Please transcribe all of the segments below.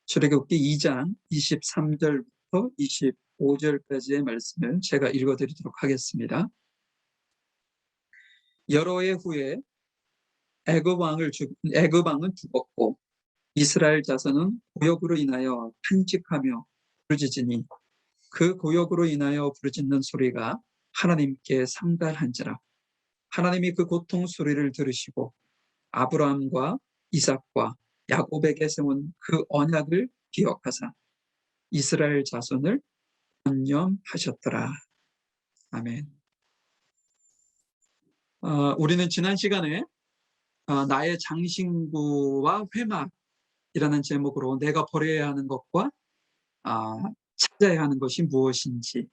출애굽기 2장 23절부터 25절까지의 말씀을 제가 읽어드리도록 하겠습니다. 여러 해 후에 애굽 왕은 죽었고 이스라엘 자손은 고역으로 인하여 탄식하며 부르짖으니 그 고역으로 인하여 부르짖는 소리가 하나님께 상달한지라. 하나님이 그 고통 소리를 들으시고 아브라함과 이삭과 야곱에게 세운 그 언약을 기억하사 이스라엘 자손을 권념하셨더라. 아멘. 우리는 지난 시간에 나의 장신구와 회막이라는 제목으로 내가 버려야 하는 것과 찾아야 하는 것이 무엇인지,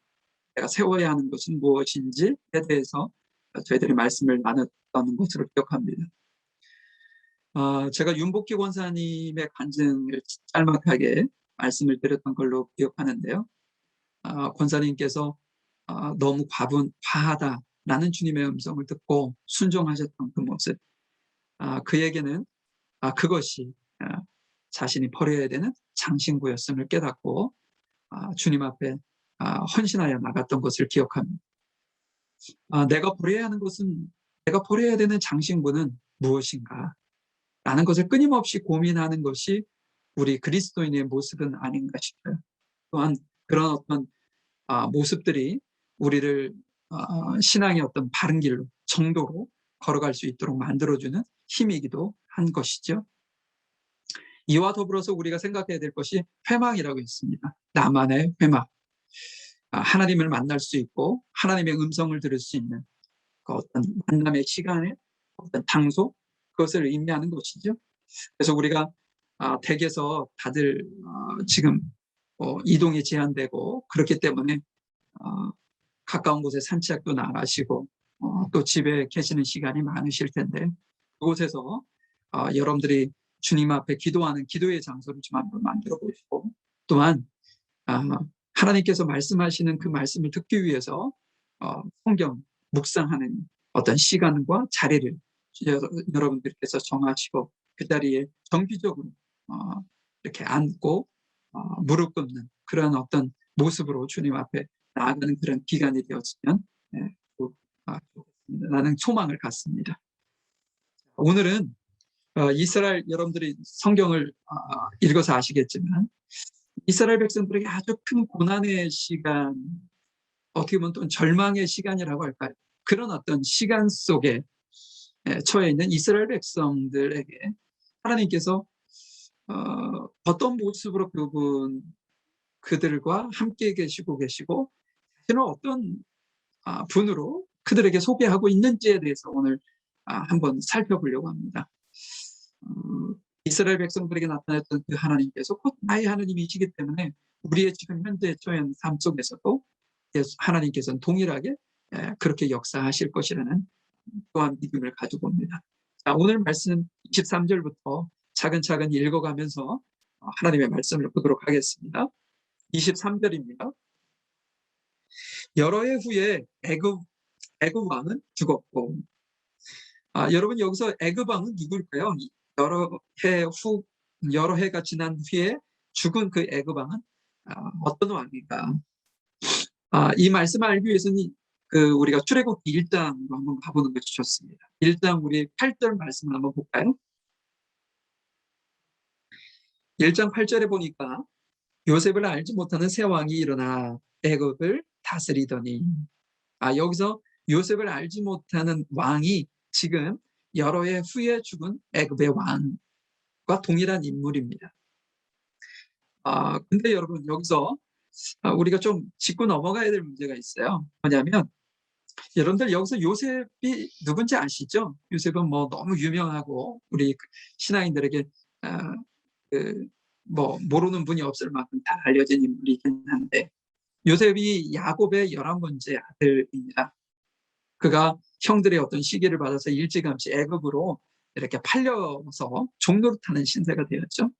내가 세워야 하는 것은 무엇인지에 대해서 저희들이 말씀을 나눴던 것으로 기억합니다. 제가 윤복기 권사님의 간증을 짤막하게 말씀을 드렸던 걸로 기억하는데요. 권사님께서 너무 과하다라는 주님의 음성을 듣고 순종하셨던 그 모습, 그에게는 그것이 자신이 버려야 되는 장신구였음을 깨닫고 주님 앞에 헌신하여 나갔던 것을 기억합니다. 내가 버려야 되는 장신구는 무엇인가? 라는 것을 끊임없이 고민하는 것이 우리 그리스도인의 모습은 아닌가 싶어요. 또한 그런 어떤 모습들이 우리를 신앙의 어떤 바른 길로, 정도로 걸어갈 수 있도록 만들어주는 힘이기도 한 것이죠. 이와 더불어서 우리가 생각해야 될 것이 회막이라고 했습니다. 나만의 회막. 하나님을 만날 수 있고 하나님의 음성을 들을 수 있는 그 어떤 만남의 시간에 어떤 장소, 그것을 의미하는 것이죠. 그래서 우리가 댁에서 다들 지금 이동이 제한되고 그렇기 때문에 가까운 곳에 산책도 나가시고 또 집에 계시는 시간이 많으실 텐데 그곳에서 여러분들이 주님 앞에 기도하는 기도의 장소를 좀 한번 만들어 보시고 또한 하나님께서 말씀하시는 그 말씀을 듣기 위해서 성경 묵상하는 어떤 시간과 자리를 여러분들께서 정하시고 그 자리에 정기적으로 이렇게 앉고 무릎 꿇는 그런 어떤 모습으로 주님 앞에 나아가는 그런 기간이 되었으면 좋겠습니다. 나는 소망을 갖습니다. 오늘은 이스라엘, 여러분들이 성경을 읽어서 아시겠지만 이스라엘 백성들에게 아주 큰 고난의 시간, 어떻게 보면 또 절망의 시간이라고 할까요? 그런 어떤 시간 속에 처해 있는 이스라엘 백성들에게 하나님께서 어떤 모습으로 그들과 함께 계시고 자신을 어떤 분으로 그들에게 소개하고 있는지에 대해서 오늘 한번 살펴보려고 합니다. 이스라엘 백성들에게 나타났던 그 하나님께서 곧 나의 하나님이시기 때문에 우리의 지금 현재 처해 있는 삶 속에서도 하나님께서는 동일하게 그렇게 역사하실 것이라는 또한 믿음을 가지고 옵니다. 자, 오늘 말씀 23절부터 차근차근 읽어가면서 하나님의 말씀을 보도록 하겠습니다. 23절입니다. 여러 해 후에 애굽 왕은 죽었고, 여러분 여기서 애굽 왕은 누굴까요? 여러 해가 지난 후에 죽은 그 애굽 왕은 어떤 왕인가? 이 말씀을 알기 위해서는 우리가 출애굽기 1장으로 한번 가보는 것이 좋습니다. 1장 우리 8절 말씀을 한번 볼까요? 1장 8절에 보니까 요셉을 알지 못하는 새 왕이 일어나 애굽을 다스리더니 여기서 요셉을 알지 못하는 왕이 지금 여러 해 후에 죽은 애굽의 왕과 동일한 인물입니다. 근데 여러분 여기서 우리가 좀 짚고 넘어가야 될 문제가 있어요. 뭐냐면 여러분들 여기서 요셉이 누군지 아시죠? 요셉은 뭐 너무 유명하고 우리 신앙인들에게 모르는 분이 없을 만큼 다 알려진 인물이긴 한데 요셉이 야곱의 11번째 아들입니다. 그가 형들의 어떤 시기를 받아서 일찌감치 애굽으로 이렇게 팔려서 종노릇하는 신세가 되었죠.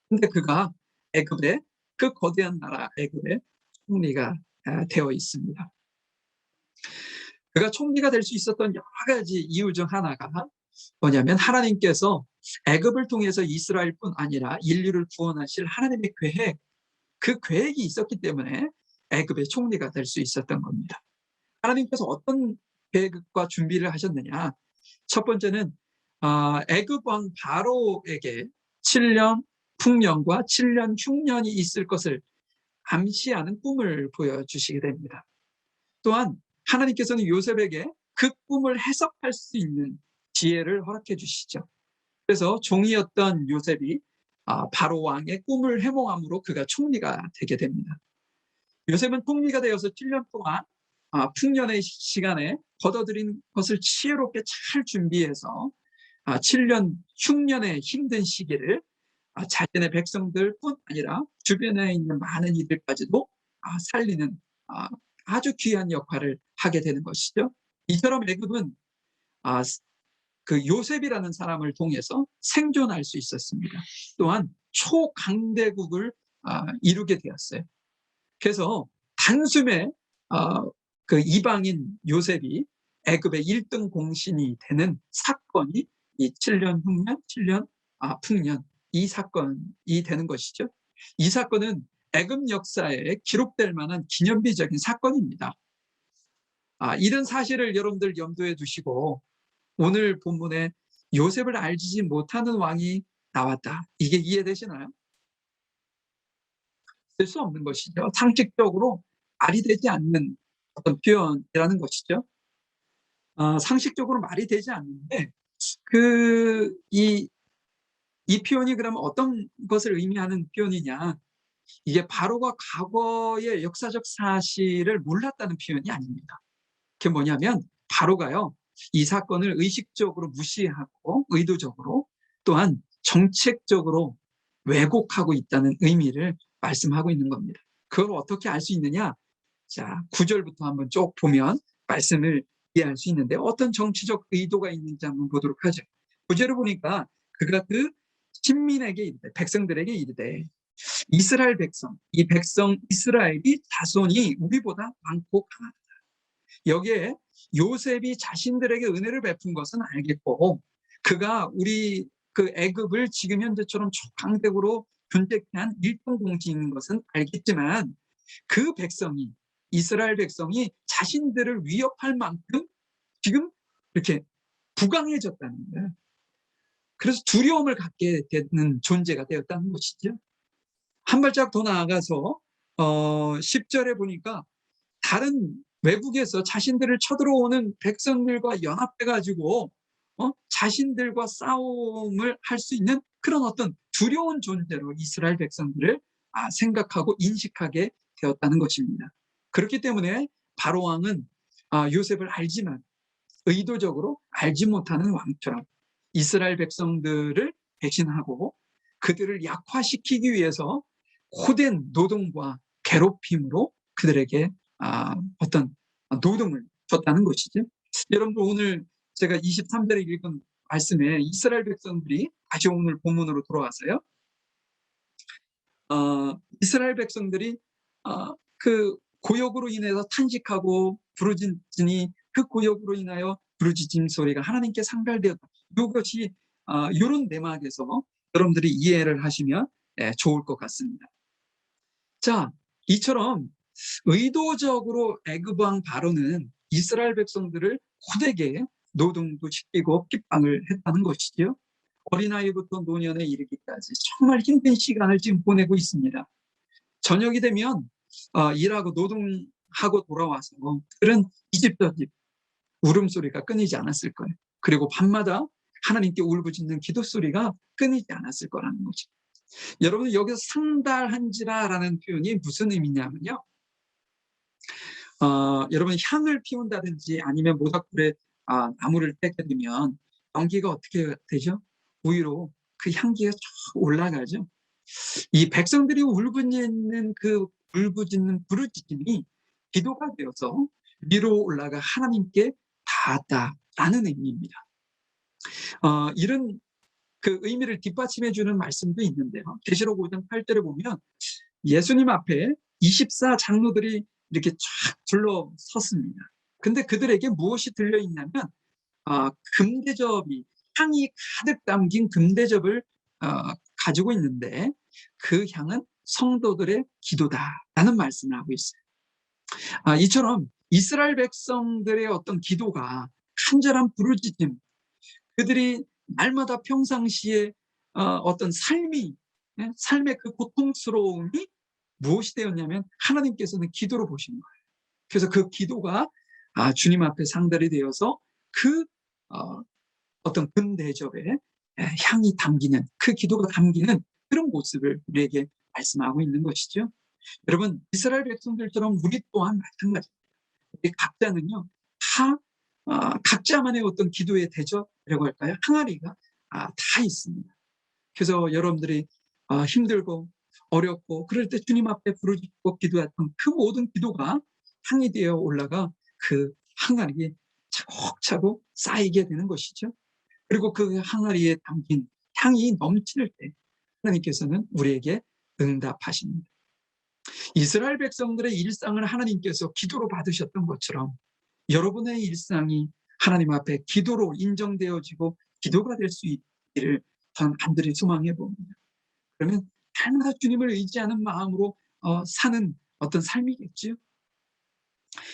근데 그가 애굽의 그 거대한 나라 애굽의 총리가 되어 있습니다. 그가 총리가 될 수 있었던 여러 가지 이유 중 하나가 뭐냐면 하나님께서 애굽을 통해서 이스라엘뿐 아니라 인류를 구원하실 하나님의 계획, 그 계획이 있었기 때문에 애굽의 총리가 될 수 있었던 겁니다. 하나님께서 어떤 계획과 준비를 하셨느냐? 첫 번째는 애굽 왕 바로에게 7년 풍년과 7년 흉년이 있을 것을 암시하는 꿈을 보여주시게 됩니다. 또한 하나님께서는 요셉에게 그 꿈을 해석할 수 있는 지혜를 허락해 주시죠. 그래서 종이었던 요셉이 바로 왕의 꿈을 해몽함으로 그가 총리가 되게 됩니다. 요셉은 총리가 되어서 7년 동안 풍년의 시간에 거둬들인 것을 지혜롭게 잘 준비해서 7년 흉년의 힘든 시기를 자신의 백성들뿐 아니라 주변에 있는 많은 이들까지도 살리는 아주 귀한 역할을 하게 되는 것이죠. 이처럼 애굽은 그 요셉이라는 사람을 통해서 생존할 수 있었습니다. 또한 초강대국을 이루게 되었어요. 그래서 단숨에 그 이방인 요셉이 애굽의 1등 공신이 되는 사건이 이 7년 흉년, 7년 풍년, 이 사건이 되는 것이죠. 이 사건은 애굽 역사에 기록될 만한 기념비적인 사건입니다. 이런 사실을 여러분들 염두에 두시고 오늘 본문에 요셉을 알지 못하는 왕이 나왔다. 이게 이해되시나요? 될 수 없는 것이죠. 상식적으로 말이 되지 않는 어떤 표현이라는 것이죠. 상식적으로 말이 되지 않는데 이 표현이 그러면 어떤 것을 의미하는 표현이냐? 이게 바로가 과거의 역사적 사실을 몰랐다는 표현이 아닙니다. 그게 뭐냐면 바로가요, 이 사건을 의식적으로 무시하고 의도적으로 또한 정책적으로 왜곡하고 있다는 의미를 말씀하고 있는 겁니다. 그걸 어떻게 알 수 있느냐? 자, 9절부터 한번 쭉 보면 말씀을 이해할 수 있는데 어떤 정치적 의도가 있는지 한번 보도록 하죠. 9절을 보니까 그가 그 신민에게 이르되, 백성들에게 이르되, 이스라엘 백성, 이 백성 이스라엘이 자손이 우리보다 많고 강하다. 여기에 요셉이 자신들에게 은혜를 베푼 것은 알겠고, 그가 우리 그 애굽을 지금 현재처럼 초강대국으로 존재케 한 일등 공신인 것은 알겠지만, 그 백성이, 이스라엘 백성이 자신들을 위협할 만큼 지금 이렇게 부강해졌다는 거예요. 그래서 두려움을 갖게 되는 존재가 되었다는 것이죠. 한 발짝 더 나아가서 10절에 보니까 다른 외국에서 자신들을 쳐들어오는 백성들과 연합해가지고 자신들과 싸움을 할 수 있는 그런 어떤 두려운 존재로 이스라엘 백성들을 생각하고 인식하게 되었다는 것입니다. 그렇기 때문에 바로 왕은 요셉을 알지만 의도적으로 알지 못하는 왕처럼 이스라엘 백성들을 배신하고 그들을 약화시키기 위해서 고된 노동과 괴롭힘으로 그들에게 어떤 노동을 줬다는 것이죠. 여러분들 오늘 제가 23절에 읽은 말씀에 이스라엘 백성들이 다시 오늘 본문으로 돌아와서요. 이스라엘 백성들이 그 고역으로 인해서 탄식하고 부르짖으니 그 고역으로 인하여 부르짖은 소리가 하나님께 상달되었다. 이것이 이런 내막에서 여러분들이 이해를 하시면 좋을 것 같습니다. 자, 이처럼 의도적으로 애굽 왕 바로는 이스라엘 백성들을 고되게 노동도 시키고 핍박을 했다는 것이죠. 어린아이부터 노년에 이르기까지 정말 힘든 시간을 지금 보내고 있습니다. 저녁이 되면 일하고 노동하고 돌아와서 그들은 이 집 저 집 울음소리가 끊이지 않았을 거예요. 그리고 밤마다 하나님께 울부짖는 기도소리가 끊이지 않았을 거라는 거죠. 여러분 여기서 상달한지라라는 표현이 무슨 의미냐면요. 여러분 향을 피운다든지 아니면 모닥불에 나무를 떼게 되면 연기가 어떻게 되죠? 위로 그 향기가 쭉 올라가죠. 이 백성들이 울부짖는 그 울부짖는 부르짖음이 기도가 되어서 위로 올라가 하나님께 닿았다라는 의미입니다. 이런 그 의미를 뒷받침해 주는 말씀도 있는데요. 계시록 5장 8절에 보면 예수님 앞에 24 장로들이 이렇게 쫙 둘러섰습니다. 근데 그들에게 무엇이 들려있냐면 금대접이 향이 가득 담긴 금대접을 가지고 있는데 그 향은 성도들의 기도다라는 말씀을 하고 있어요. 이처럼 이스라엘 백성들의 어떤 기도가 간절한 부르짖음, 그들이 날마다 평상시에 어떤 삶의 그 고통스러움이 무엇이 되었냐면 하나님께서는 기도로 보신 거예요. 그래서 그 기도가 주님 앞에 상달이 되어서 그 어떤 금대접에 향이 담기는, 그 기도가 담기는 그런 모습을 우리에게 말씀하고 있는 것이죠. 여러분, 이스라엘 백성들처럼 우리 또한 마찬가지입니다. 우리 각자는요, 다 각자만의 어떤 기도의 대접이라고 할까요? 항아리가 다 있습니다. 그래서 여러분들이 힘들고 어렵고 그럴 때 주님 앞에 부르짖고 기도했던 그 모든 기도가 향이 되어 올라가 그 항아리에 차곡차곡 쌓이게 되는 것이죠. 그리고 그 항아리에 담긴 향이 넘칠 때 하나님께서는 우리에게 응답하십니다. 이스라엘 백성들의 일상을 하나님께서 기도로 받으셨던 것처럼 여러분의 일상이 하나님 앞에 기도로 인정되어지고 기도가 될 수 있기를 저는 간절히 소망해 봅니다. 그러면 날마다 주님을 의지하는 마음으로 사는 어떤 삶이겠지요.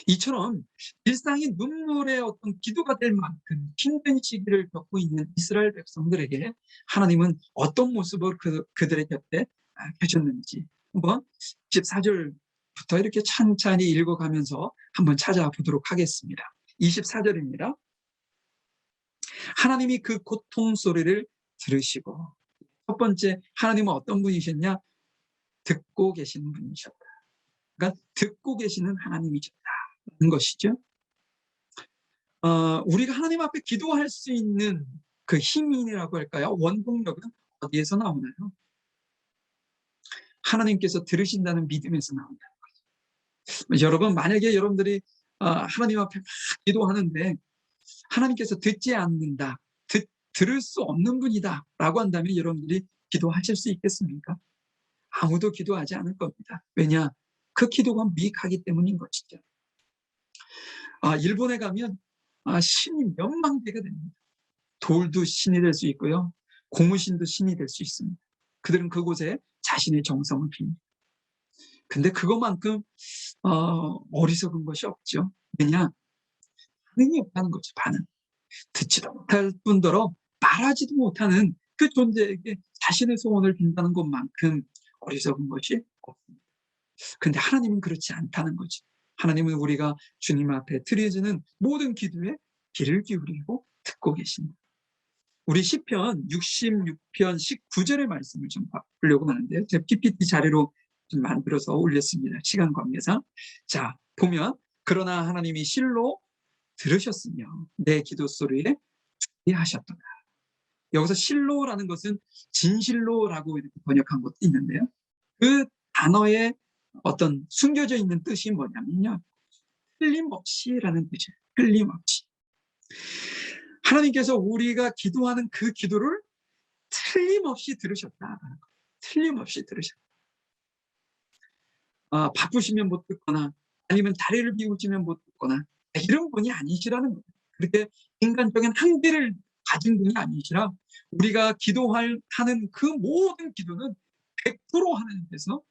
이처럼 일상이 눈물의 어떤 기도가 될 만큼 힘든 시기를 겪고 있는 이스라엘 백성들에게 하나님은 어떤 모습으로 그들의 곁에 계셨는지 한번 24절부터 이렇게 찬찬히 읽어가면서 한번 찾아보도록 하겠습니다. 24절입니다. 하나님이 그 고통 소리를 들으시고, 첫 번째, 하나님은 어떤 분이셨냐? 듣고 계시는 분이셨다. 그러니까 듣고 계시는 하나님이셨다는 것이죠. 우리가 하나님 앞에 기도할 수 있는 그 힘이라고 할까요? 원동력은 어디에서 나오나요? 하나님께서 들으신다는 믿음에서 나온다는 거죠. 여러분, 만약에 여러분들이 하나님 앞에 막 기도하는데 하나님께서 듣지 않는다, 들을 수 없는 분이다 라고 한다면 여러분들이 기도하실 수 있겠습니까? 아무도 기도하지 않을 겁니다. 왜냐? 그 기도가 미익하기 때문인 것이죠. 일본에 가면 신이 몇만 개가 됩니다. 돌도 신이 될 수 있고요. 고무신도 신이 될 수 있습니다. 그들은 그곳에 자신의 정성을 빕니다. 근데 그것만큼 어리석은 것이 없죠. 왜냐? 반응이 없다는 거죠. 반응. 듣지도 못할 뿐더러 말하지도 못하는 그 존재에게 자신의 소원을 빈다는 것만큼 어리석은 것이 없습니다. 근데 하나님은 그렇지 않다는 거죠. 하나님은 우리가 주님 앞에 드려지는 모든 기도에 귀를 기울이고 듣고 계십니다. 우리 시편 66편 19절의 말씀을 좀 보려고 하는데요. 제가 PPT 자료로 좀 만들어서 올렸습니다. 시간 관계상. 자, 보면 그러나 하나님이 실로 들으셨으며 내 기도 소리에 주의하셨도다. 여기서 실로라는 것은 진실로라고 이렇게 번역한 것도 있는데요. 그 단어에 어떤 숨겨져 있는 뜻이 뭐냐면요. 틀림없이라는 뜻이에요. 틀림없이. 하나님께서 우리가 기도하는 그 기도를 틀림없이 들으셨다. 틀림없이 들으셨다. 바쁘시면 못 듣거나 아니면 다리를 비우시면 못 듣거나 이런 분이 아니시라는 거예요. 그렇게 인간적인 한계를 가진 분이 아니시라 우리가 하는 그 모든 기도는 100% 하나님께서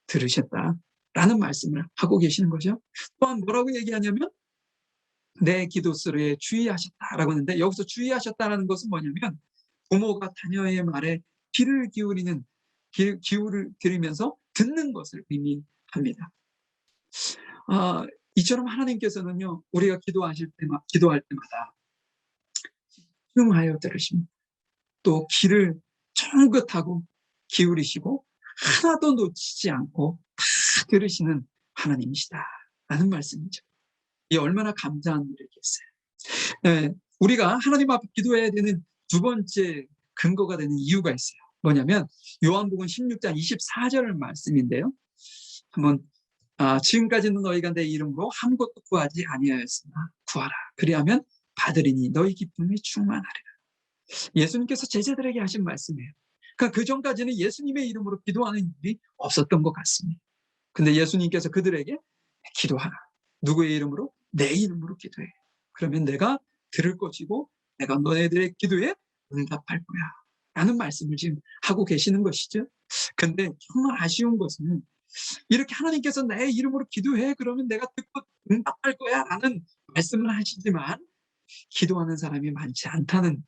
들으셨다라는 말씀을 하고 계시는 거죠. 또한 뭐라고 얘기하냐면 내 기도 소리에 주의하셨다라고 하는데 여기서 주의하셨다라는 것은 뭐냐면 부모가 자녀의 말에 귀를 들으면서 듣는 것을 의미합니다. 이처럼 하나님께서는요, 우리가 기도할 때마다 집중하여 들으십니다. 또 귀를 쫑긋하고 기울이시고 하나도 놓치지 않고 다 들으시는 하나님이시다라는 말씀이죠. 이 얼마나 감사한 일이겠어요. 네, 우리가 하나님 앞에 기도해야 되는 두 번째 근거가 되는 이유가 있어요. 뭐냐면 요한복음 16장 24절 말씀인데요. 한번 지금까지는 너희가 내 이름으로 아무것도 구하지 아니하였으나 구하라. 그리하면 받으리니 너희 기쁨이 충만하리라. 예수님께서 제자들에게 하신 말씀이에요. 그러니까 그 전까지는 예수님의 이름으로 기도하는 일이 없었던 것 같습니다. 근데 예수님께서 그들에게 기도하라. 누구의 이름으로? 내 이름으로 기도해. 그러면 내가 들을 것이고 내가 너네들의 기도에 응답할 거야 라는 말씀을 지금 하고 계시는 것이죠. 근데 정말 아쉬운 것은 이렇게 하나님께서 내 이름으로 기도해 그러면 내가 듣고 응답할 거야 라는 말씀을 하시지만 기도하는 사람이 많지 않다는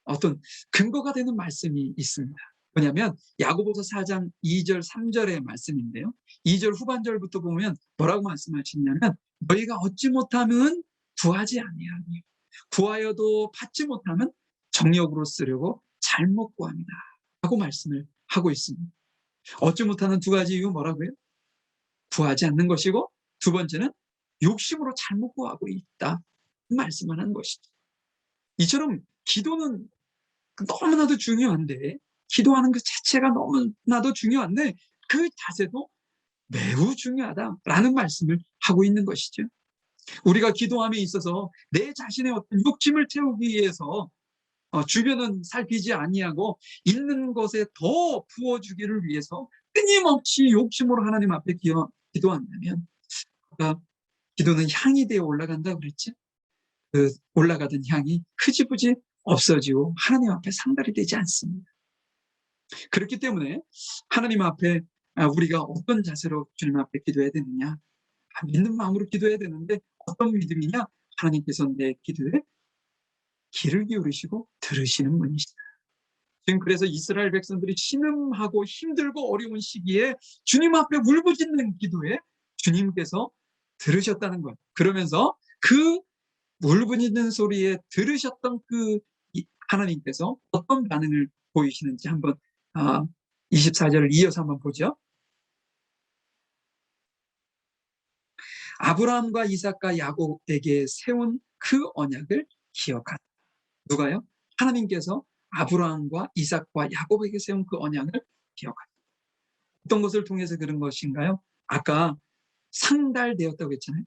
어떤 근거가 되는 말씀이 있습니다. 뭐냐면 야고보서 4장 2절 3절의 말씀인데요. 2절 후반절부터 보면 뭐라고 말씀하시냐면 너희가 얻지 못하면 구하지 아니하니 구하여도 받지 못하면 정욕으로 쓰려고 잘못 구합니다 라고 말씀을 하고 있습니다. 얻지 못하는 두 가지 이유 뭐라고요? 구하지 않는 것이고 두 번째는 욕심으로 잘못 구하고 있다 말씀을 하는 것이죠. 이처럼 기도는 너무나도 중요한데 기도하는 것 자체가 너무나도 중요한데 그 자세도 매우 중요하다라는 말씀을 하고 있는 것이죠. 우리가 기도함에 있어서 내 자신의 어떤 욕심을 채우기 위해서 주변은 살피지 아니하고 있는 것에 더 부어주기를 위해서 끊임없이 욕심으로 하나님 앞에 기도한다면 아까 기도는 향이 되어 올라간다 그랬지? 그 올라가던 향이 흐지부지 없어지고 하나님 앞에 상달이 되지 않습니다. 그렇기 때문에 하나님 앞에 우리가 어떤 자세로 주님 앞에 기도해야 되느냐? 믿는 마음으로 기도해야 되는데 어떤 믿음이냐? 하나님께서 내 기도에 귀를 기울이시고 들으시는 분이시다. 지금 그래서 이스라엘 백성들이 신음하고 힘들고 어려운 시기에 주님 앞에 울부짖는 기도에 주님께서 들으셨다는 것. 그러면서 그 울부짖는 소리에 들으셨던 그 하나님께서 어떤 반응을 보이시는지 한번 24절을 이어서 한번 보죠. 아브라함과 이삭과 야곱에게 세운 그 언약을 기억하라. 누가요? 하나님께서 아브라함과 이삭과 야곱에게 세운 그 언약을 기억하라. 어떤 것을 통해서 그런 것인가요? 아까 상달되었다고 했잖아요.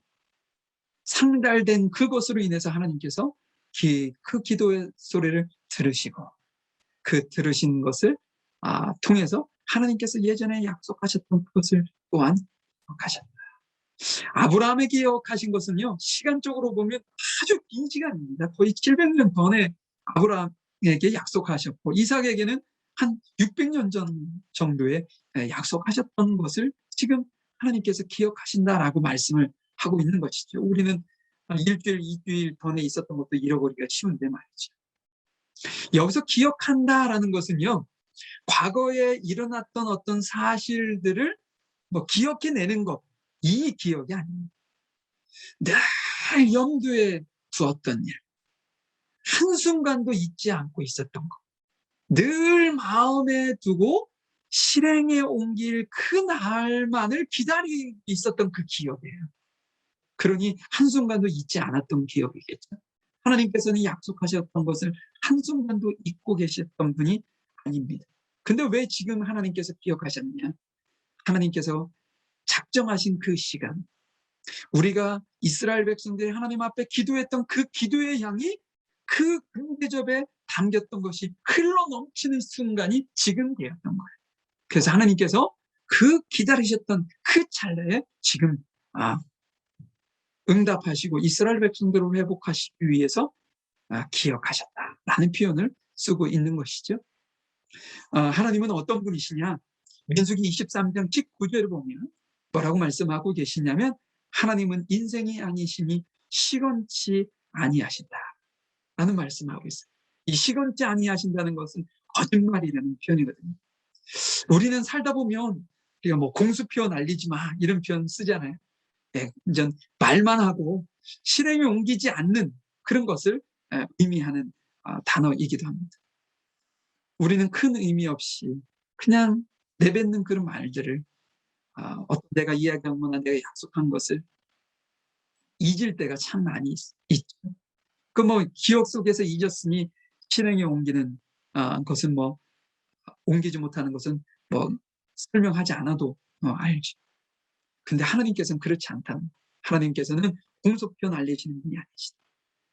상달된 그것으로 인해서 하나님께서 그 기도의 소리를 들으시고 그 들으신 것을 통해서 하나님께서 예전에 약속하셨던 그것을 또한 기억하셨다. 아브라함에게 기억하신 것은요, 시간적으로 보면 아주 긴 시간입니다. 거의 700년 전에 아브라함에게 약속하셨고 이삭에게는 한 600년 전 정도에 약속하셨던 것을 지금 하나님께서 기억하신다라고 말씀을 하고 있는 것이죠. 우리는 일주일, 이주일 전에 있었던 것도 잃어버리기가 쉬운데 말이죠. 여기서 기억한다라는 것은요, 과거에 일어났던 어떤 사실들을 기억해내는 것, 이 기억이 아닙니다. 늘 염두에 두었던 일, 한순간도 잊지 않고 있었던 것, 늘 마음에 두고 실행에 옮길 그 날만을 기다리고 있었던 그 기억이에요. 그러니 한순간도 잊지 않았던 기억이겠죠. 하나님께서는 약속하셨던 것을 한순간도 잊고 계셨던 분이 아닙니다. 근데 왜 지금 하나님께서 기억하셨느냐? 하나님께서 작정하신 그 시간, 우리가 이스라엘 백성들이 하나님 앞에 기도했던 그 기도의 향이 그 금대접에 담겼던 것이 흘러 넘치는 순간이 지금 되었던 거예요. 그래서 하나님께서 그 기다리셨던 그 찰나에 지금 응답하시고 이스라엘 백성들을 회복하시기 위해서 기억하셨다라는 표현을 쓰고 있는 것이죠. 하나님은 어떤 분이시냐? 민수기 23장 19절을 보면 뭐라고 말씀하고 계시냐면 하나님은 인생이 아니시니 시건치 아니하신다 라는 말씀하고 있어요. 이 시건치 아니하신다는 것은 거짓말이라는 표현이거든요. 우리는 살다 보면 우리가 공수표 날리지 마 이런 표현 쓰잖아요. 네, 완전 말만 하고 실행에 옮기지 않는 그런 것을 의미하는 단어이기도 합니다. 우리는 큰 의미 없이 그냥 내뱉는 그런 말들을 어떤 내가 이야기한 거나 내가 약속한 것을 잊을 때가 참 많이 있죠. 기억 속에서 잊었으니 실행에 옮기는 것은 옮기지 못하는 것은 설명하지 않아도 알죠. 근데 하나님께서는 그렇지 않다는, 하나님께서는 공소표 날리시는 분이 아니시다.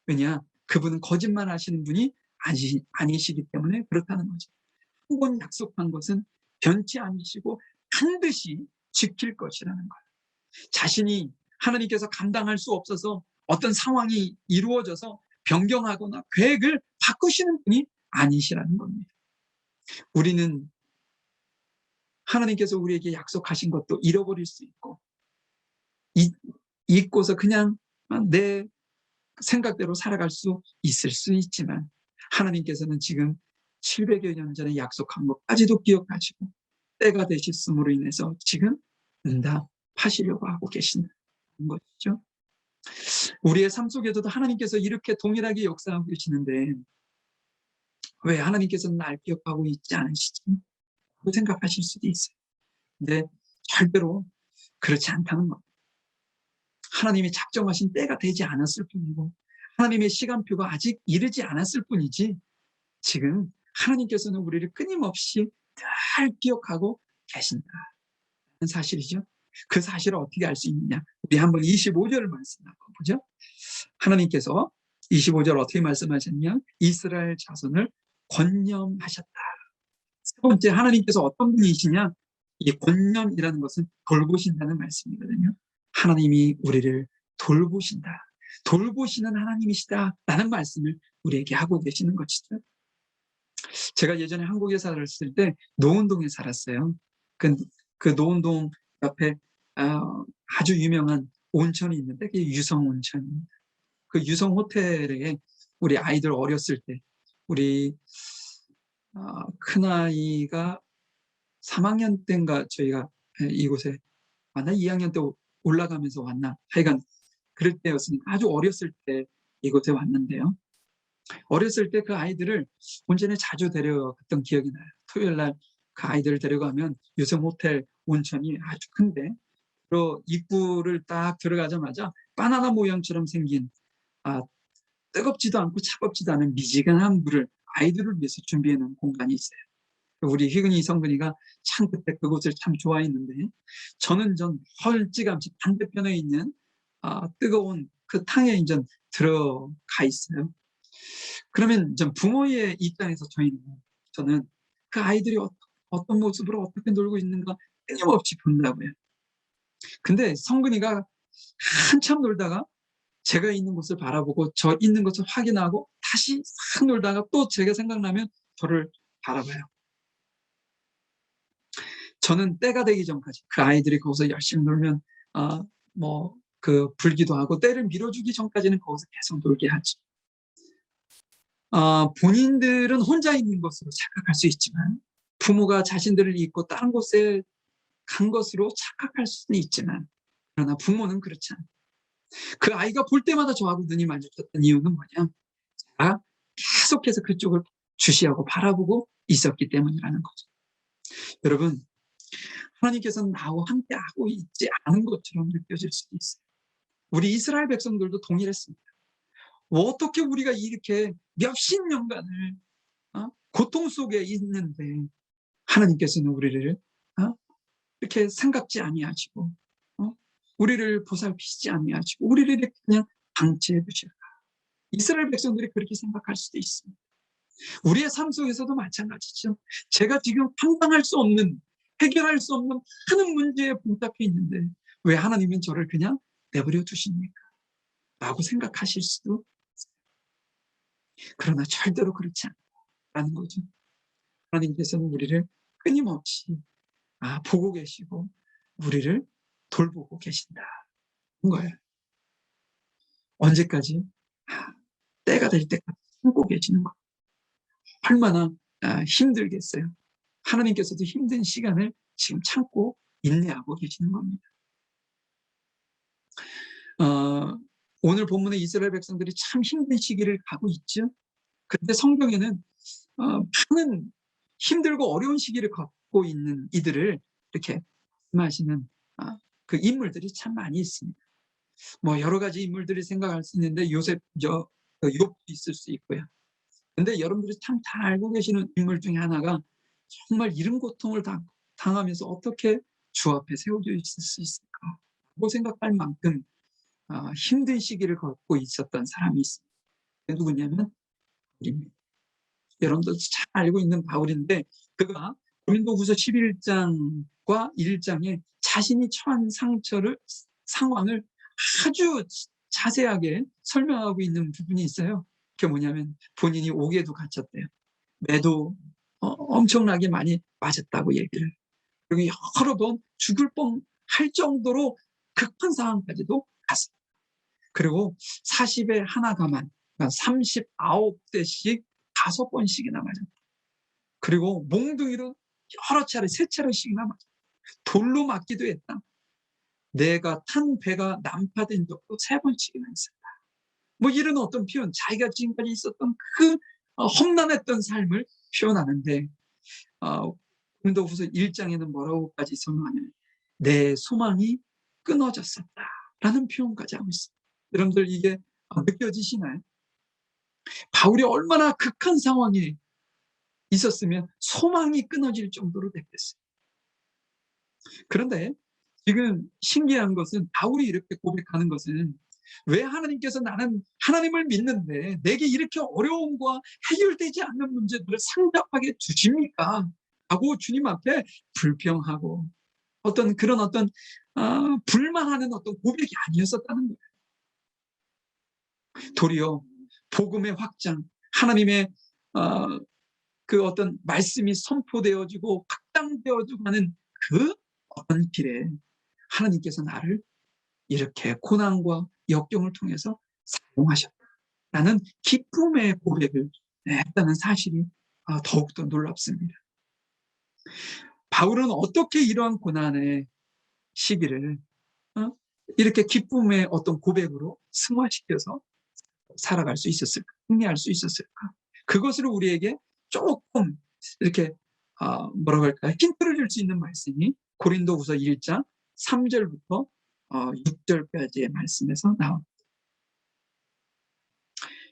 왜냐? 그분은 거짓말 하시는 분이 아니시기 때문에 그렇다는 거죠. 한 번 약속한 것은 변치 않으시고 반드시 지킬 것이라는 거예요. 자신이 하나님께서 감당할 수 없어서 어떤 상황이 이루어져서 변경하거나 계획을 바꾸시는 분이 아니시라는 겁니다. 우리는 하나님께서 우리에게 약속하신 것도 잃어버릴 수 있고, 잊고서 그냥 내 생각대로 살아갈 수 있을 수 있지만, 하나님께서는 지금 700여 년 전에 약속한 것까지도 기억하시고 때가 되셨음으로 인해서 지금 응답하시려고 하고 계신다는 것이죠. 우리의 삶 속에서도 하나님께서 이렇게 동일하게 역사하고 계시는데 왜 하나님께서는 날 기억하고 있지 않으시지? 그 생각하실 수도 있어요. 근데 절대로 그렇지 않다는 겁니다. 하나님이 작정하신 때가 되지 않았을 뿐이고 하나님의 시간표가 아직 이르지 않았을 뿐이지, 지금 하나님께서는 우리를 끊임없이 늘 기억하고 계신다는 사실이죠. 그 사실을 어떻게 알 수 있느냐? 우리 한번 25절 말씀 한번 보죠. 하나님께서 25절 어떻게 말씀하셨냐? 이스라엘 자손을 권념하셨다. 세 번째, 하나님께서 어떤 분이시냐? 이 권념이라는 것은 돌보신다는 말씀이거든요. 하나님이 우리를 돌보신다, 돌보시는 하나님이시다라는 말씀을 우리에게 하고 계시는 것이죠. 제가 예전에 한국에 살았을 때 노원동에 살았어요. 그 노원동 옆에 아주 유명한 온천이 있는데 그게 유성 온천입니다. 그 유성 호텔에 우리 아이들 어렸을 때, 우리 큰아이가 3학년 때인가 저희가 이곳에 왔나, 2학년 때 올라가면서 왔나, 하여간 그럴 때였으니까 아주 어렸을 때 이곳에 왔는데요. 어렸을 때 그 아이들을 온천에 자주 데려갔던 기억이 나요. 토요일 날 그 아이들을 데려가면 유성 호텔 온천이 아주 큰데, 입구를 딱 들어가자마자 바나나 모양처럼 생긴 뜨겁지도 않고 차갑지도 않은 미지근한 물을 아이들을 위해서 준비해 놓은 공간이 있어요. 우리 희근이 성근이가 참 그때 그곳을 참 좋아했는데, 저는 멀찌감치 반대편에 있는 뜨거운 그 탕에 이제 들어가 있어요. 그러면 이제 부모의 입장에서 저는 그 아이들이 어떤 모습으로 어떻게 놀고 있는가 끊임없이 본다고요. 근데 성근이가 한참 놀다가 제가 있는 곳을 바라보고 저 있는 것을 확인하고 다시 싹 놀다가 또 제가 생각나면 저를 바라봐요. 저는 때가 되기 전까지 그 아이들이 거기서 열심히 놀면 불기도 하고 때를 밀어주기 전까지는 거기서 계속 놀게 하죠. 본인들은 혼자 있는 것으로 착각할 수 있지만, 부모가 자신들을 잊고 다른 곳에 간 것으로 착각할 수는 있지만, 그러나 부모는 그렇지 않아요. 그 아이가 볼 때마다 저하고 눈이 마주쳤던 이유는 뭐냐? 제가 계속해서 그쪽을 주시하고 바라보고 있었기 때문이라는 거죠. 여러분, 하나님께서는 나와 함께하고 있지 않은 것처럼 느껴질 수도 있어요. 우리 이스라엘 백성들도 동일했습니다. 어떻게 우리가 이렇게 몇십 년간을 고통 속에 있는데 하나님께서는 우리를 이렇게 생각지 아니하시고 우리를 보살피시지 아니하시고 우리를 이렇게 그냥 방치해 두실까? 이스라엘 백성들이 그렇게 생각할 수도 있습니다. 우리의 삶 속에서도 마찬가지죠. 제가 지금 감당할 수 없는, 해결할 수 없는 많은 문제에 봉착해 있는데 왜 하나님은 저를 그냥 내버려 두십니까? 라고 생각하실 수도 있어요. 그러나 절대로 그렇지 않다는 거죠. 하나님께서는 우리를 끊임없이 보고 계시고 우리를 돌보고 계신다는 거예요. 언제까지? 때가 될 때까지 참고 계시는 거. 얼마나 힘들겠어요. 하나님께서도 힘든 시간을 지금 참고 인내하고 계시는 겁니다. 오늘 본문의 이스라엘 백성들이 참 힘든 시기를 가고 있죠. 그런데 성경에는 많은 힘들고 어려운 시기를 겪고 있는 이들을 이렇게 말씀하시는 그 인물들이 참 많이 있습니다. 여러 가지 인물들이 생각할 수 있는데 욥도 있을 수 있고요. 근데 여러분들이 참 잘 알고 계시는 인물 중에 하나가 정말 이런 고통을 당하면서 어떻게 주 앞에 세워져 있을 수 있을까 하고 생각할 만큼 힘든 시기를 겪고 있었던 사람이 있습니다. 누구냐면 바울입니다. 여러분도 잘 알고 있는 바울인데 그가 고린도후서 11장과 1장에 자신이 처한 상황을 아주 자세하게 설명하고 있는 부분이 있어요. 그게 뭐냐면 본인이 옥에도 갇혔대요. 매도 엄청나게 많이 맞았다고 얘기를. 그리고 여러 번 죽을 뻔할 정도로 극한 상황까지도 갔어요. 그리고 40에 하나 가만, 그러니까 39대씩 5번씩이나 맞았다. 그리고 몽둥이로 여러 차례, 3차례씩이나 맞았다. 돌로 맞기도 했다. 내가 탄 배가 난파된 적도 3번씩이나 있었다. 뭐 이런 어떤 표현, 자기가 지금까지 있었던 그 험난했던 삶을 표현하는데, 고린도후서 1장에는 뭐라고까지 설명하냐면 내 소망이 끊어졌었다라는 표현까지 하고 있습니다. 여러분들 이게 느껴지시나요? 바울이 얼마나 극한 상황에 있었으면 소망이 끊어질 정도로 됐겠어요. 그런데 지금 신기한 것은 바울이 이렇게 고백하는 것은, 왜 하나님께서 나는 하나님을 믿는데 내게 이렇게 어려움과 해결되지 않는 문제들을 상잡하게 주십니까? 하고 주님 앞에 불평하고 그런 불만하는 어떤 고백이 아니었었다는 거예요. 도리어 복음의 확장, 하나님의 그 어떤 말씀이 선포되어지고 확장되어지고 하는 그 어떤 길에 하나님께서 나를 이렇게 고난과 역경을 통해서 사용하셨다라는 기쁨의 고백을 했다는 사실이 더욱더 놀랍습니다. 바울은 어떻게 이러한 고난의 시기를 이렇게 기쁨의 어떤 고백으로 승화시켜서 살아갈 수 있었을까? 승리할 수 있었을까? 그것을 우리에게 조금 이렇게 뭐라고 할까요? 힌트를 줄 수 있는 말씀이 고린도후서 1장 3절부터 6절까지의 말씀에서 나옵니다.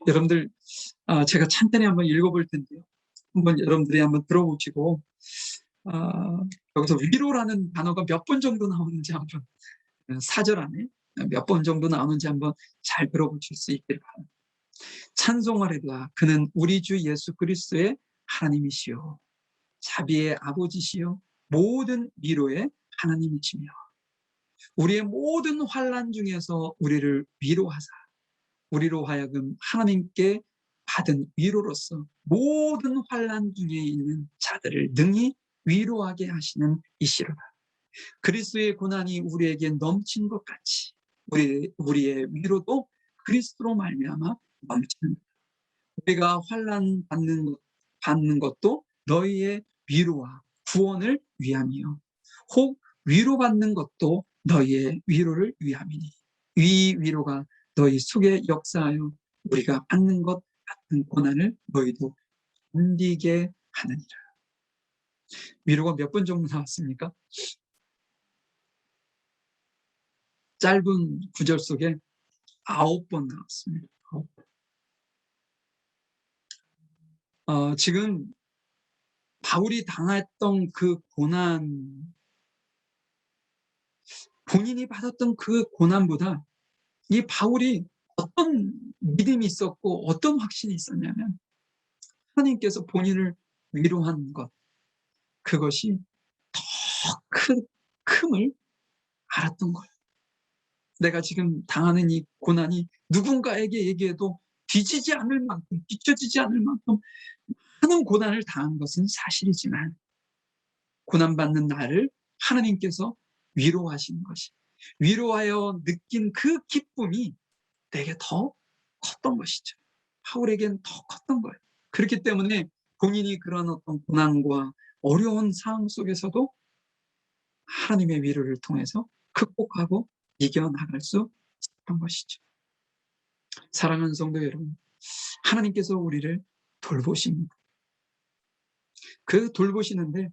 여러분들 제가 찬탄히 한번 읽어볼 텐데요. 한번 여러분들이 한번 들어보시고 여기서 위로라는 단어가 몇 번 정도 나오는지 한번 4절 안에 몇 번 정도 나오는지 한번 잘 들어보실 수 있기를 바랍니다. 찬송하리라. 그는 우리 주 예수 그리스도의 하나님이시요 자비의 아버지시요 모든 위로의 하나님이시며 우리의 모든 환난 중에서 우리를 위로하사 우리로 하여금 하나님께 받은 위로로서 모든 환난 중에 있는 자들을 능히 위로하게 하시는 이시로다. 그리스도의 고난이 우리에게 넘친 것 같이 우리의 위로도 그리스도로 말미암아 넘치는 것. 우리가 환난 받는 것도 너희의 위로와 구원을 위함이요 혹 위로받는 것도 너희의 위로를 위함이니 이 위로가 너희 속에 역사하여 우리가 받는 것 같은 고난을 너희도 견디게 하느니라. 위로가 몇 번 정도 나왔습니까? 짧은 구절 속에 9번 나왔습니다. 9번. 지금 바울이 당했던 그 고난, 본인이 받았던 그 고난보다 이 바울이 어떤 믿음이 있었고 어떤 확신이 있었냐면 하나님께서 본인을 위로한 것, 그것이 더 큼을 알았던 거예요. 내가 지금 당하는 이 고난이 누군가에게 얘기해도 뒤지지 않을 만큼, 뒤처지지 않을 만큼 많은 고난을 당한 것은 사실이지만 고난받는 나를 하나님께서 위로하신 것이, 위로하여 느낀 그 기쁨이 내게 더 컸던 것이죠. 바울에겐 더 컸던 거예요. 그렇기 때문에 본인이 그런 어떤 고난과 어려운 상황 속에서도 하나님의 위로를 통해서 극복하고 이겨나갈 수 있었던 것이죠. 사랑하는 성도 여러분, 하나님께서 우리를 돌보십니다. 그 돌보시는데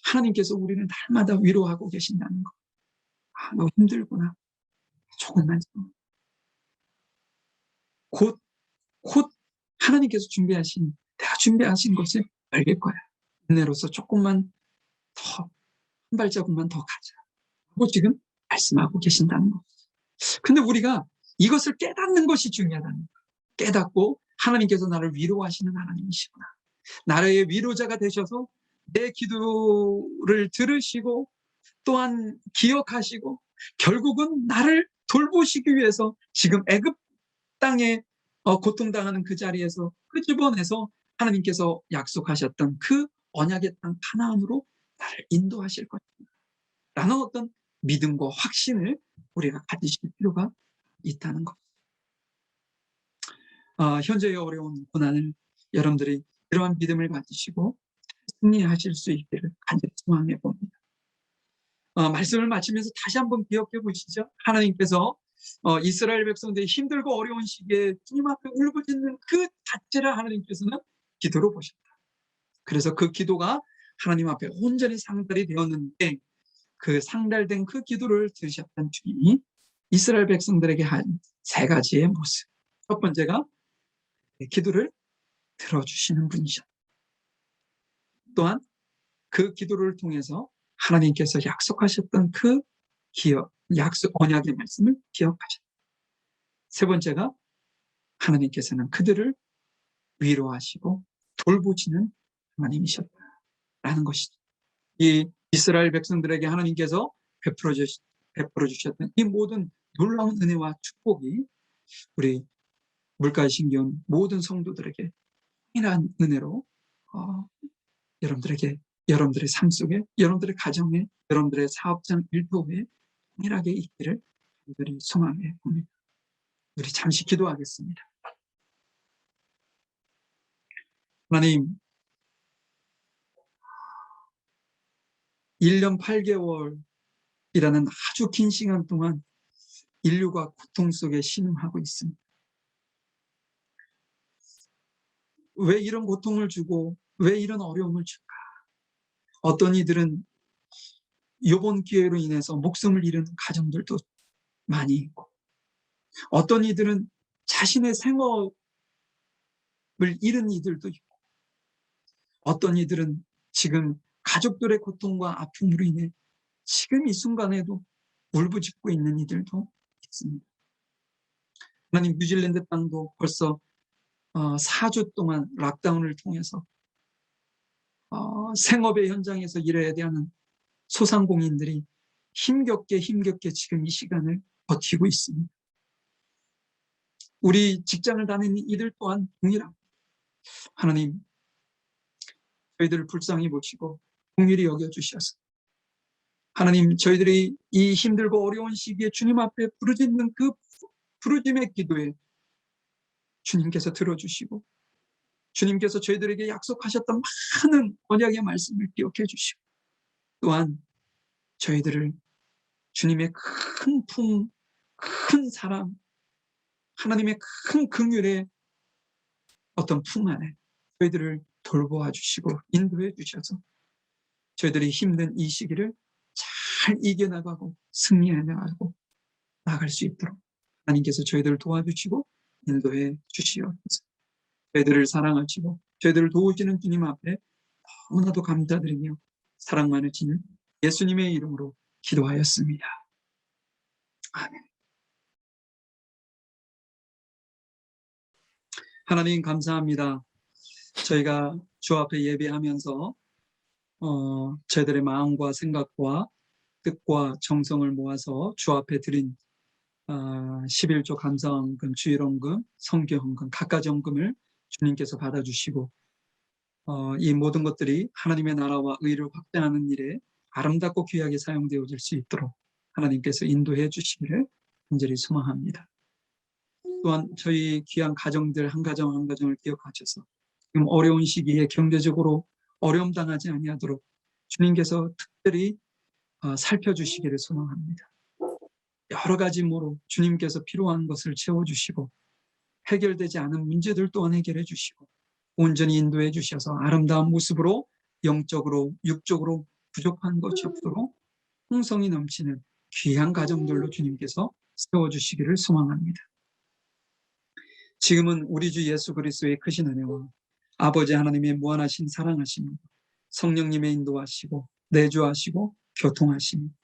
하나님께서 우리를 날마다 위로하고 계신다는 거. 너 힘들구나. 조금만 좀. 곧 하나님께서 내가 준비하신 것을 알길 거야. 은혜로서 조금만 더, 한 발자국만 더 가자. 하고 지금 말씀하고 계신다는 거. 근데 우리가 이것을 깨닫는 것이 중요하다는 거. 깨닫고 하나님께서 나를 위로하시는 하나님이시구나. 나의 위로자가 되셔서 내 기도를 들으시고 또한 기억하시고 결국은 나를 돌보시기 위해서 지금 애굽 땅에 고통당하는 그 자리에서 끄집어내서 하나님께서 약속하셨던 그 언약의 땅 가나안으로 나를 인도하실 것이다 라는 어떤 믿음과 확신을 우리가 가지실 필요가 있다는 것. 현재의 어려운 고난을 여러분들이 이러한 믿음을 가지시고 승리하실 수 있기를 간절히 소망해 봅니다. 말씀을 마치면서 다시 한번 기억해 보시죠. 하나님께서 이스라엘 백성들이 힘들고 어려운 시기에 주님 앞에 울부짖는 그 자체를 하나님께서는 기도로 보셨다. 그래서 그 기도가 하나님 앞에 온전히 상달이 되었는데 그 상달된 그 기도를 들으셨던 주님이 이스라엘 백성들에게 한 세 가지의 모습. 첫 번째가 기도를 들어주시는 분이셨다. 또한 그 기도를 통해서 하나님께서 약속하셨던 그 약속 언약의 말씀을 기억하셨다. 세 번째가 하나님께서는 그들을 위로하시고 돌보시는 하나님이셨다라는 것이죠. 이 이스라엘 백성들에게 하나님께서 베풀어 주셨던 이 모든 놀라운 은혜와 축복이 우리 물가에 신기한 모든 성도들에게 이러한 은혜로 여러분들의 삶 속에, 여러분들의 가정에, 여러분들의 사업장 일터에 동일하게 있기를 간절히 소망해 봅니다. 우리 잠시 기도하겠습니다. 하나님, 1년 8개월이라는 아주 긴 시간 동안 인류가 고통 속에 신음하고 있습니다. 왜 이런 고통을 주고 왜 이런 어려움을 줄까? 어떤 이들은 이번 기회로 인해서 목숨을 잃은 가정들도 많이 있고, 어떤 이들은 자신의 생업을 잃은 이들도 있고, 어떤 이들은 지금 가족들의 고통과 아픔으로 인해 지금 이 순간에도 울부짖고 있는 이들도 있습니다. 하나님, 뉴질랜드 땅도 벌써 4주 동안 락다운을 통해서 생업의 현장에서 일해야 되는 소상공인들이 힘겹게 지금 이 시간을 버티고 있습니다. 우리 직장을 다니는 이들 또한 동일합니다. 하나님, 저희들을 불쌍히 보시고 긍휼히 여겨주셔서 하나님, 저희들이 이 힘들고 어려운 시기에 주님 앞에 부르짖는 그 부르짖음의 기도에 주님께서 들어주시고 주님께서 저희들에게 약속하셨던 많은 언약의 말씀을 기억해 주시고 또한 저희들을 주님의 큰 품, 큰 사랑, 하나님의 큰 긍휼의 어떤 품 안에 저희들을 돌보아 주시고 인도해 주셔서 저희들이 힘든 이 시기를 잘 이겨나가고 승리해 나가고 나갈 수 있도록 하나님께서 저희들을 도와주시고 인도해 주시옵소서. 저희들을 사랑하시고 저희들을 도우시는 주님 앞에 너무나도 감사드리며 사랑 많으시는 예수님의 이름으로 기도하였습니다. 아멘. 하나님 감사합니다. 저희가 주 앞에 예배하면서 저희들의 마음과 생각과 뜻과 정성을 모아서 주 앞에 드린 11조 감사헌금, 주일헌금, 성교헌금, 각가지 헌금을 주님께서 받아주시고 이 모든 것들이 하나님의 나라와 의를 확장하는 일에 아름답고 귀하게 사용되어질 수 있도록 하나님께서 인도해 주시기를 간절히 소망합니다. 또한 저희 귀한 가정들 한 가정 한 가정을 기억하셔서 지금 어려운 시기에 경제적으로 어려움 당하지 아니하도록 주님께서 특별히 살펴주시기를 소망합니다. 여러 가지 모로 주님께서 필요한 것을 채워주시고 해결되지 않은 문제들 또한 해결해 주시고 온전히 인도해 주셔서 아름다운 모습으로 영적으로 육적으로 부족한 것이 없도록 풍성이 넘치는 귀한 가정들로 주님께서 세워주시기를 소망합니다. 지금은 우리 주 예수 그리스도의 크신 은혜와 아버지 하나님의 무한하신 사랑하심, 성령님의 인도하시고 내주하시고 교통하심,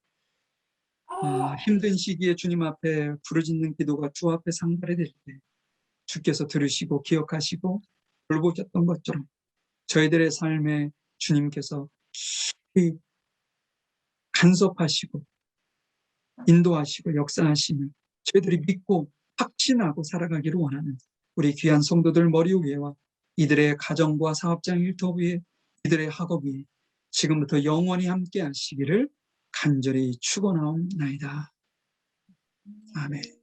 힘든 시기에 주님 앞에 부르짖는 기도가 주 앞에 상달이 될 때 주께서 들으시고 기억하시고 돌보셨던 것처럼 저희들의 삶에 주님께서 깊이 간섭하시고 인도하시고 역사하시는 저희들이 믿고 확신하고 살아가기를 원하는 우리 귀한 성도들 머리 위에와 이들의 가정과 사업장 일터 위에 이들의 학업 위에 지금부터 영원히 함께 하시기를 간절히 축원하옵나이다. 아멘.